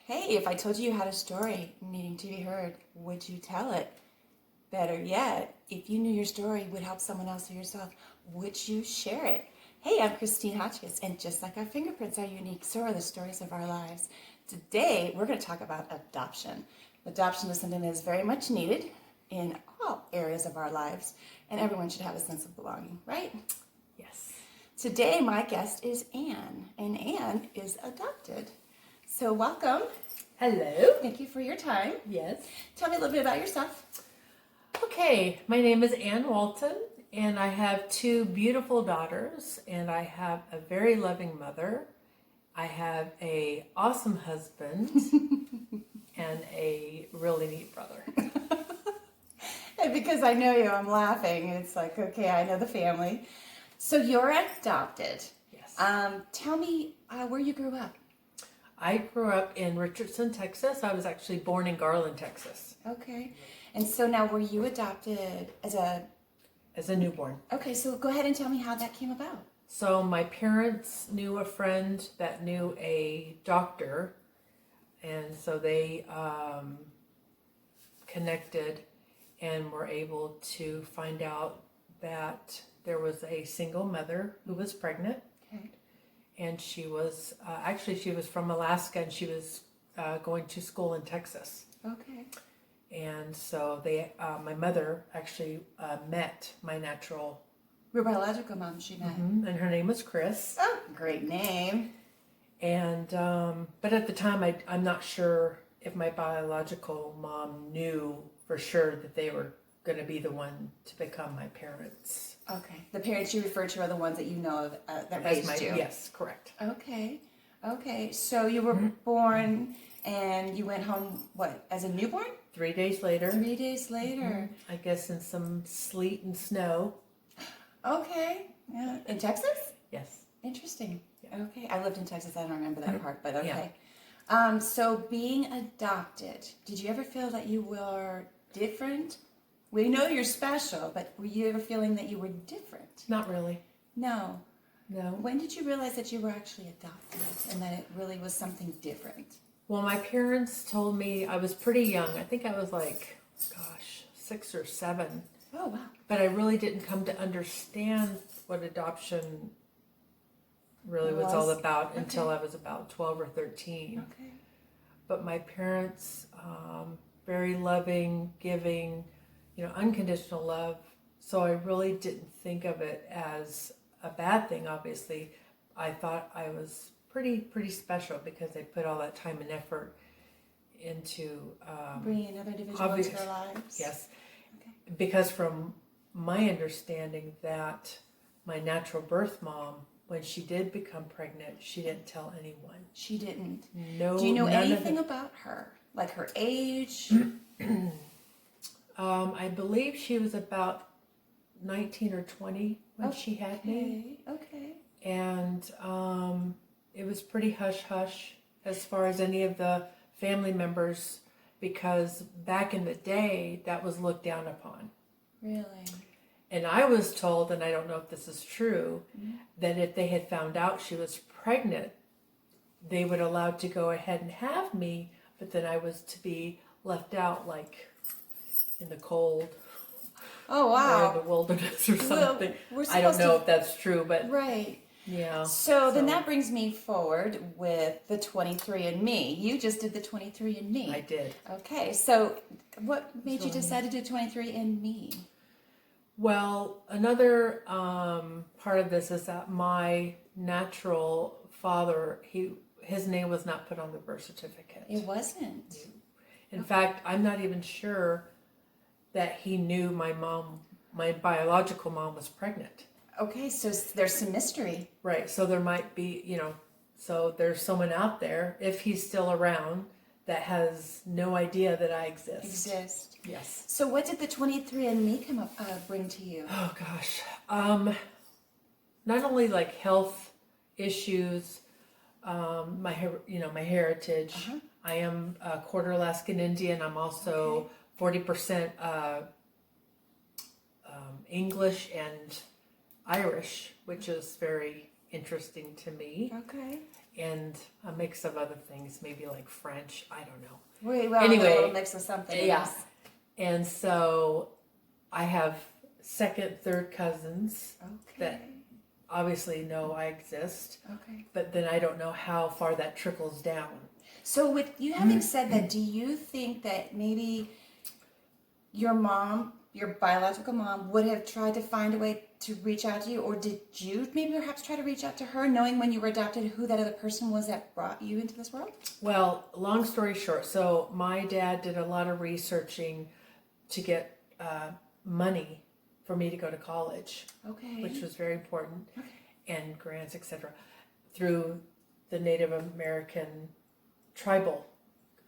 Hey, if I told you you had a story needing to be heard, would you tell it? Better yet, if you knew your story would help someone else or yourself, would you share it? Hey, I'm Christine Hotchkiss, and just like our fingerprints are unique, so are the stories of our lives. Today, we're going to talk about adoption. Adoption is something that is very much needed in all areas of our lives, and everyone should have a sense of belonging, right? Yes. Today, my guest is Anne, and Anne is adopted. So, welcome. Hello. Thank you for your time. Yes. Tell me a little bit about yourself. Okay, my name is Anne Walton, and I have two beautiful daughters, and I have a very loving mother. I have a awesome husband and a really neat brother. And because I know you, I'm laughing. It's like, okay, I know the family. So you're adopted. Yes. Tell me where you grew up. I grew up in Richardson, Texas. I was actually born in Garland, Texas. Okay. And so now were you adopted as a newborn. Okay, so go ahead and tell me how that came about. So my parents knew a friend that knew a doctor, and so they connected and were able to find out that there was a single mother who was pregnant. Okay. And she was she was from Alaska, and she was going to school in Texas. Okay. And so my mother actually met my natural, Your biological mom she met. and her name was Chris. Oh, great name. And but at the time, I'm not sure if my biological mom knew for sure that they were going to be the one to become my parents. Okay. The parents you refer to are the ones that you know of that As raised you. Yes, correct. Okay. Okay. So you were born and you went home, what, as a newborn? 3 days later. 3 days later. I guess in some sleet and snow. Okay. Yeah. In Texas? Yes. Interesting. Yeah. Okay. I lived in Texas. I don't remember that part, but okay. Yeah. So being adopted, did you ever feel that you were different? We know you're special, but were you ever feeling that you were different? Not really. No. No. When did you realize that you were actually adopted and that it really was something different? Well, my parents told me I was pretty young. I think I was 6 or 7. Oh, wow. But I really didn't come to understand what adoption really was all about until I was about 12 or 13. Okay. But my parents, very loving, giving, unconditional love. So I really didn't think of it as a bad thing, obviously. I thought I was pretty special because they put all that time and effort into Bringing another individual into their lives. Yes. Okay. Because from my understanding that my natural birth mom, when she did become pregnant, she didn't tell anyone. She didn't. No. Do you know anything about her? Like her age? I believe she was about 19 or 20 when she had me. Okay. And it was pretty hush-hush as far as any of the family members, because back in the day, that was looked down upon. Really? And I was told, and I don't know if this is true, that if they had found out she was pregnant, they would allow to go ahead and have me, but then I was to be left out in the cold. Oh, wow. Or in the wilderness or something. We're I don't supposed know to- if that's true, but Right. yeah. So then that brings me forward with the 23andMe. You just did the 23andMe. I did. Okay, so what made you decide to do 23andMe? Well, another part of this is that my natural father, his name was not put on the birth certificate. It wasn't. In fact, I'm not even sure that he knew my biological mom was pregnant. Okay, so there's some mystery. Right, so there might be, so there's someone out there, if he's still around, that has no idea that I exist. Yes. So what did the 23andMe bring to you? Oh gosh. Not only health issues, my heritage. Uh-huh. I am a quarter Alaskan Indian. I'm also 40% English and Irish, which is very interesting to me, Okay. and a mix of other things, maybe like French. I don't know. Well, Anyway, a little mix of something. yeah. Yes. And so I have second, third cousins Okay. that obviously know I exist, Okay. but then I don't know how far that trickles down. So, with you having said that, do you think that maybe your mom, your biological mom, would have tried to find a way to reach out to you, or did you maybe perhaps try to reach out to her, knowing when you were adopted who that other person was that brought you into this world? Well, long story short, so my dad did a lot of researching to get money for me to go to college, Okay. which was very important, and grants, etc. Through the Native American tribal,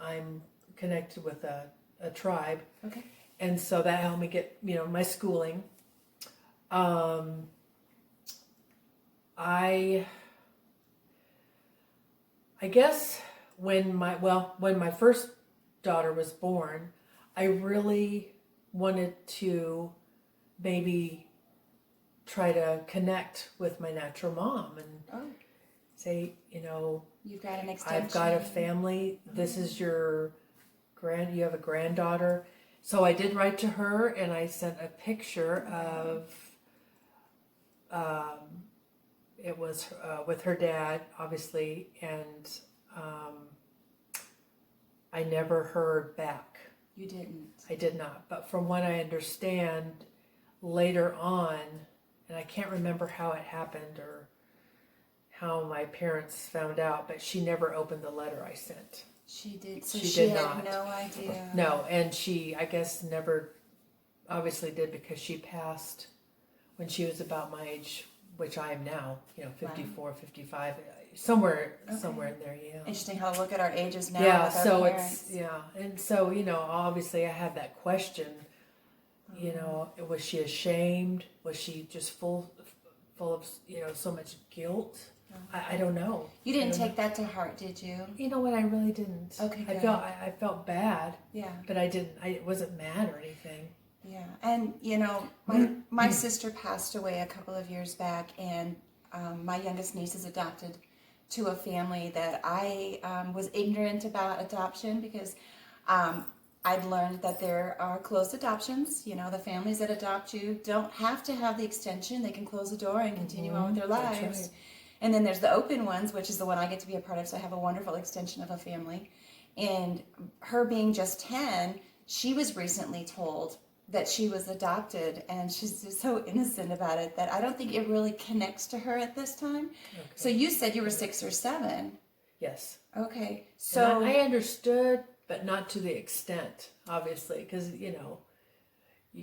I'm connected with a tribe, Okay. and so that helped me get my schooling. I guess when my first daughter was born, I really wanted to maybe try to connect with my natural mom and say, You've got an extension. I've got a family. This is you have a granddaughter. So I did write to her, and I sent a picture of, it was with her dad, obviously, and I never heard back. You didn't. I did not. But from what I understand, later on, and I can't remember how it happened or how my parents found out, but she never opened the letter I sent. She did. So She she did had not. no idea. No, and she, I guess, never obviously did, because she passed when she was about my age, which I am now, 54, 55, somewhere in there, yeah. Interesting how to look at our ages now. Yeah, with our so parents. and so, obviously I had that question, was she ashamed? Was she just full of, so much guilt? I don't know. You didn't take that to heart, did you? You know what? I really didn't. Okay, good. I felt bad. Yeah. But I didn't. I wasn't mad or anything. Yeah, and my sister passed away a couple of years back, and my youngest niece is adopted to a family that I was ignorant about adoption, because I'd learned that there are closed adoptions. The families that adopt you don't have to have the extension; they can close the door and continue on with their lives. That's right. And then there's the open ones, which is the one I get to be a part of. So I have a wonderful extension of a family. And her being just 10, she was recently told that she was adopted, and she's just so innocent about it that I don't think it really connects to her at this time. Okay. So you said you were 6 or 7. Yes. Okay. So and I understood, but not to the extent, obviously, because, you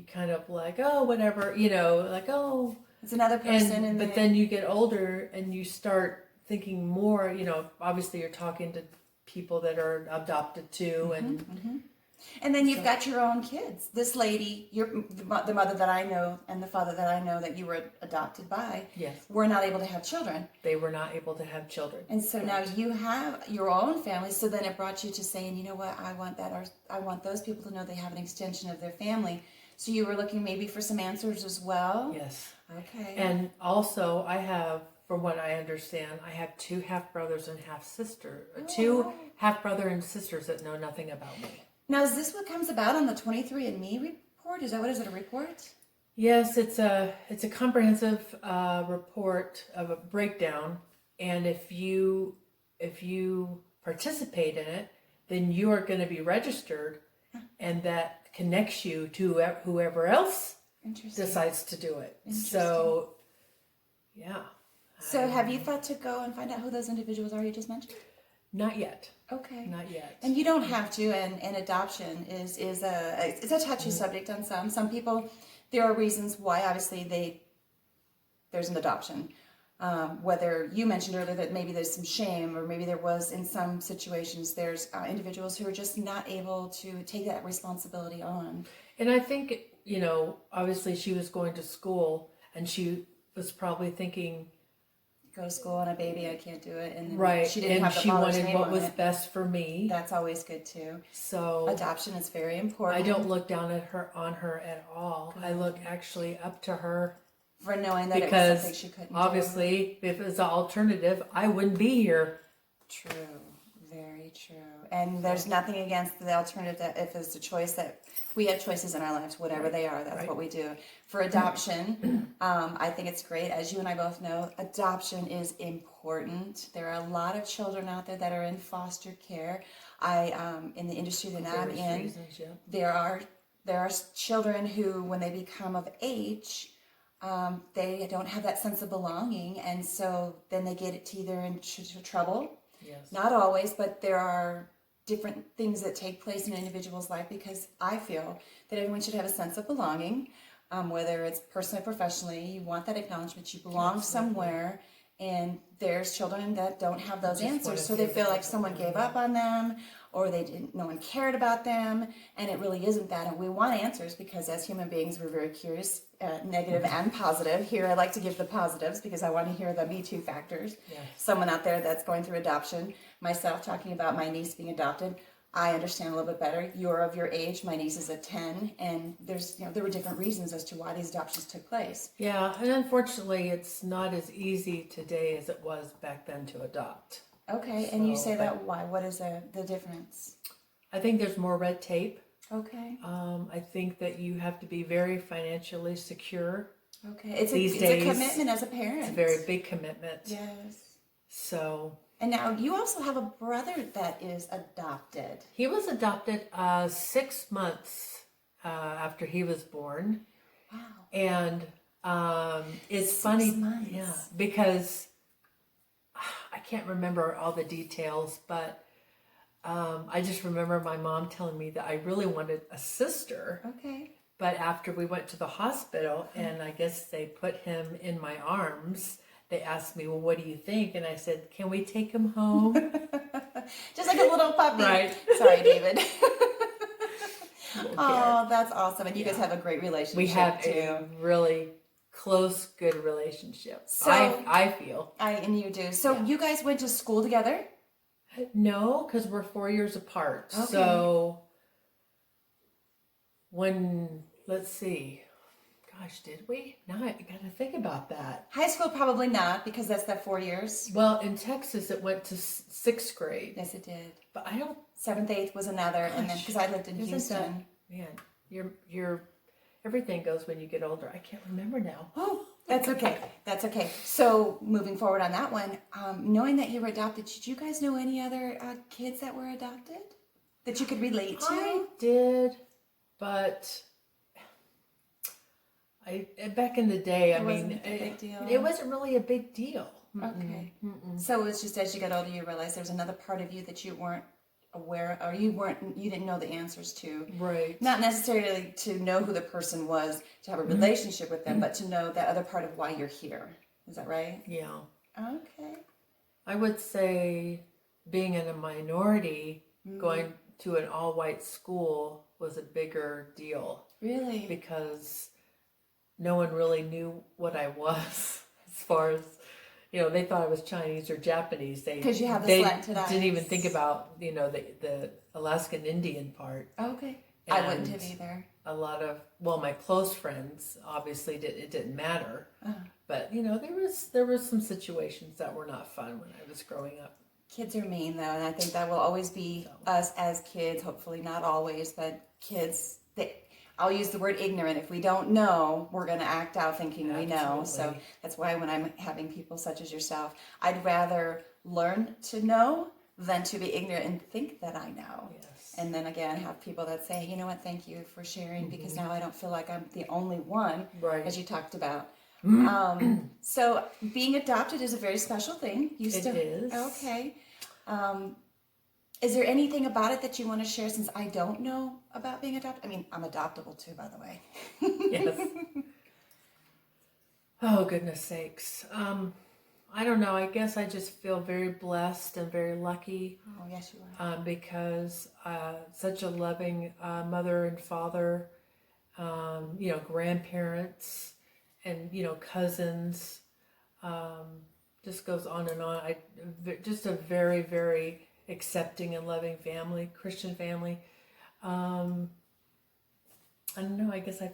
kind of like, oh, whatever, like, oh. it's another person. But then you get older and you start thinking more, obviously you're talking to people that are adopted too. And then you've got your own kids. This lady, the mother that I know and the father that I know that you were adopted by, Yes. were not able to have children. They were not able to have children. And so now you have your own family. So then it brought you to saying, you know what, I want that, or I want those people to know they have an extension of their family. So you were looking maybe for some answers as well? Yes. Okay. And also I have, from what I understand, I have 2 half-brothers and half-sister, 2 half-brother and sisters that know nothing about me. Now, is this what comes about on the 23andMe report? Is it, a report? Yes, it's a comprehensive report of a breakdown, and if you participate in it, then you are going to be registered, and that connects you to whoever else decides to do it. So, yeah. So have you thought to go and find out who those individuals are you just mentioned? Not yet. Okay. Not yet. And you don't have to, and adoption is a touchy subject on some. Some people, there are reasons why obviously there's an adoption. Whether you mentioned earlier that maybe there's some shame, or maybe there was in some situations, there's individuals who are just not able to take that responsibility on. And I think, obviously she was going to school, and she was probably thinking, Go to school on a baby, I can't do it. And right, she didn't and have the she father's wanted name what on was it. best for me. That's always good too. So Adoption is very important. I don't look down on her at all. I look actually up to her. For knowing that it was because something she couldn't do. obviously, if it was an alternative, I wouldn't be here. True, very true. And there's nothing against the alternative that if it's a choice that we have choices in our lives, whatever they are, that's what we do. For adoption, I think it's great. As you and I both know, adoption is important. There are a lot of children out there that are in foster care. In the industry that I'm in, Reasons, yeah. there are children who, when they become of age, they don't have that sense of belonging, and so then they get either into trouble. Yes. Not always, but there are different things that take place in an individual's life, because I feel that everyone should have a sense of belonging, whether it's personally or professionally. You want that acknowledgement. You belong somewhere, and there's children that don't have those answers, so they feel like someone gave up on them, or no one cared about them, and it really isn't that. And we want answers because as human beings, we're very curious, negative and positive. Here, I like to give the positives because I want to hear the Me Too factors. Yes. Someone out there that's going through adoption, myself talking about my niece being adopted, I understand a little bit better. You're of your age. My niece is at 10, and there were different reasons as to why these adoptions took place. Yeah, and unfortunately, it's not as easy today as it was back then to adopt. Okay, and you say that why? What is the difference? I think there's more red tape. Okay. I think that you have to be very financially secure. Okay, it's These a days, commitment as a parent. It's a very big commitment. Yes. So. And now you also have a brother that is adopted. He was adopted 6 months after he was born. Wow. And it's 6 funny, months. yeah, because I can't remember all the details, but I just remember my mom telling me that I really wanted a sister. Okay. But after we went to the hospital, and I guess they put him in my arms, they asked me, well, what do you think? And I said, can we take him home? Just like a little puppy. Right. Sorry, David. Little Oh, that's awesome. And you guys have a great relationship We have too. a really close, good relationship. So- I feel. And you do. So you guys went to school together? No, because we're 4 years apart. Okay. So let's see. Gosh, did we? Now I got to think about that. High school, probably not, because that's that 4 years. Well, in Texas, it went to 6th grade. Yes, it did. But I don't. 7th, 8th was another, and then because I lived in Isn't Houston. Man, your everything goes when you get older. I can't remember now. Oh, that's okay. That's okay. So moving forward on that one, knowing that you were adopted, did you guys know any other kids that were adopted that you could relate to? I did, but back in the day, It wasn't a big deal. It wasn't really a big deal. Okay. So it was just as you got older, you realized there was another part of you that you weren't aware, or you didn't know the answers to. Right. Not necessarily to know who the person was, to have a relationship with them, but to know that other part of why you're here. Is that right? Yeah. Okay. I would say being in a minority, going to an all-white school was a bigger deal. Really? Because no one really knew what I was as far as, they thought I was Chinese or Japanese. Because you have the they slanted eyes. didn't even think about, the Alaskan Indian part. Okay. I wouldn't And have either. a lot of, my close friends, obviously it didn't matter. But, there was some situations that were not fun when I was growing up. Kids are mean, though, and I think that will always be us as kids. Hopefully not always, but kids, I'll use the word ignorant. If we don't know, we're going to act out thinking we know. So Absolutely. that's why when I'm having people such as yourself, I'd rather learn to know than to be ignorant and think that I know. Yes. And then again, have people that say, you know what, thank you for sharing, because now I don't feel like I'm the only one, Right. as you talked about. So being adopted is a very special thing. It is. Okay. Is there anything about it that you want to share, since I don't know about being adopted? I mean, I'm adoptable too, by the way. Yes. Oh, goodness sakes. I don't know. I guess I just feel very blessed and very lucky. Oh, yes, you are. Because such a loving mother and father, grandparents, and cousins. Just goes on and on. Just a very, very accepting and loving family, Christian family. I don't know. I guess I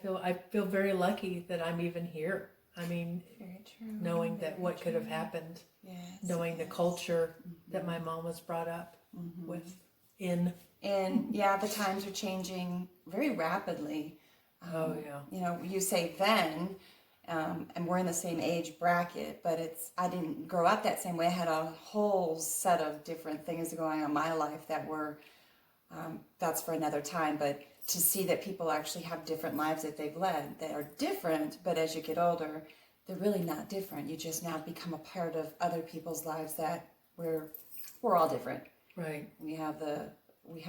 feel very lucky that I'm even here. I mean, Very true. knowing that Very what could have true. happened, Yes. knowing the yes. culture that my mom was brought up with in. And yeah, the times are changing very rapidly. Oh, yeah. You know, you say then, and we're in the same age bracket, but I didn't grow up that same way. I had a whole set of different things going on in my life that were, that's for another time. But to see that people actually have different lives that they've led that are different, but as you get older, they're really not different. You just now become a part of other people's lives that we're all different. Right. We have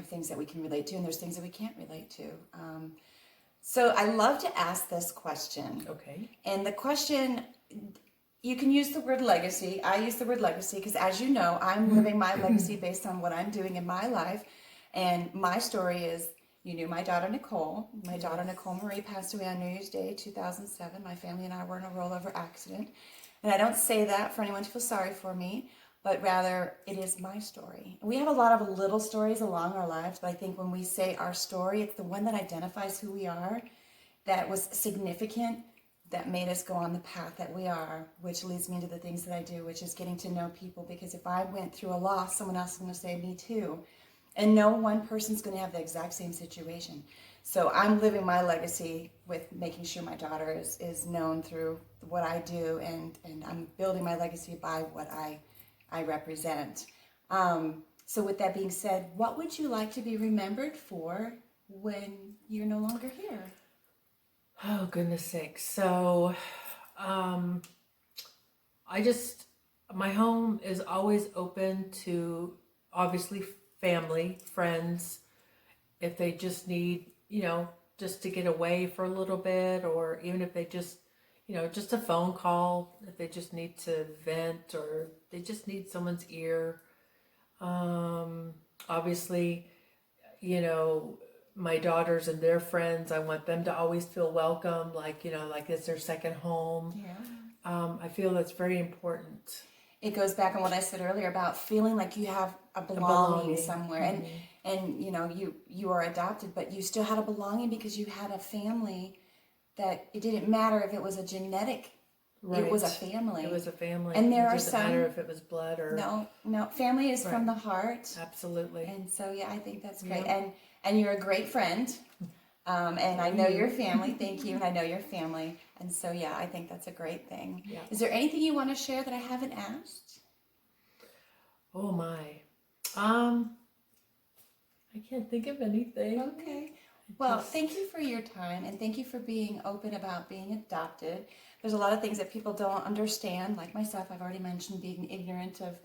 things that we can relate to, and there's things that we can't relate to. So I love to ask this question. Okay. And the question, you can use the word legacy. I use the word legacy because, as you know, I'm living my legacy based on what I'm doing in my life. And my story is, you knew my daughter Nicole. My daughter Nicole Marie passed away on New Year's Day 2007. My family and I were in a rollover accident. And I don't say that for anyone to feel sorry for me, but rather it is my story. We have a lot of little stories along our lives, but I think when we say our story, it's the one that identifies who we are, that was significant, that made us go on the path that we are, which leads me to the things that I do, which is getting to know people. Because if I went through a loss, someone else is going to say me too. And no one person's going to have the exact same situation. So I'm living my legacy with making sure my daughter is known through what I do, and I'm building my legacy by what I represent. So with that being said, what would you like to be remembered for when you're no longer here? Oh, goodness sakes. So, my home is always open to, obviously, family, friends, if they just need, just to get away for a little bit, or even if they just, just a phone call, if they just need to vent, or they just need someone's ear. Obviously, my daughters and their friends, I want them to always feel welcome, like it's their second home. Yeah. I feel that's very important. It goes back on what I said earlier about feeling like you have a belonging somewhere. And you are adopted, but you still had a belonging because you had a family that it didn't matter if it was a genetic. Right. It was a family. It was a family. And there it are doesn't some matter if it was blood or no. Family is from the heart. Absolutely. And so yeah, I think that's great. Yeah. And you're a great friend. And I know your family. Thank you. And I know your family. And so yeah, I think that's a great thing. Yeah. Is there anything you want to share that I haven't asked? Oh my. I can't think of anything. Okay. Well, thank you for your time, and thank you for being open about being adopted. There's a lot of things that people don't understand, like myself. I've already mentioned being ignorant of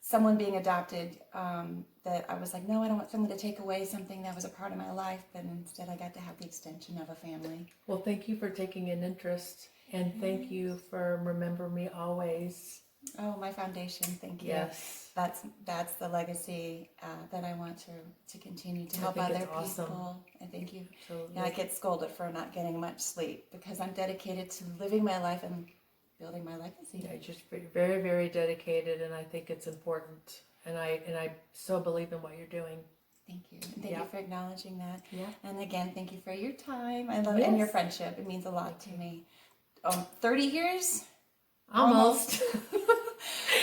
someone being adopted, that I was like, no, I don't want someone to take away something that was a part of my life, but instead I got to have the extension of a family. Well, thank you for taking an interest, and thank you for remembering me always. Oh, my foundation, thank you. Yes. That's the legacy that I want to continue to help other people. Awesome. And thank you. Absolutely. And I get scolded for not getting much sleep because I'm dedicated to living my life and building my legacy. Yeah, you're just very, very dedicated, and I think it's important. And I so believe in what you're doing. Thank you. And thank you for acknowledging that. Yeah. And again, thank you for your time. I love it. And your friendship. It means a lot to me. 30 years? Almost.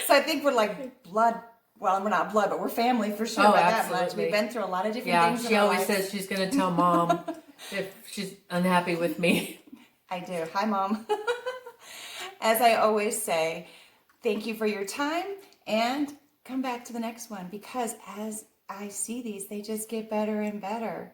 So I think we're like blood. Well, we're not blood, but we're family for sure. Oh, by absolutely. that much. We've been through a lot of different things. Yeah, she always says she's going to tell Mom if she's unhappy with me. I do. Hi, Mom. As I always say, thank you for your time, and come back to the next one, because as I see these, they just get better and better.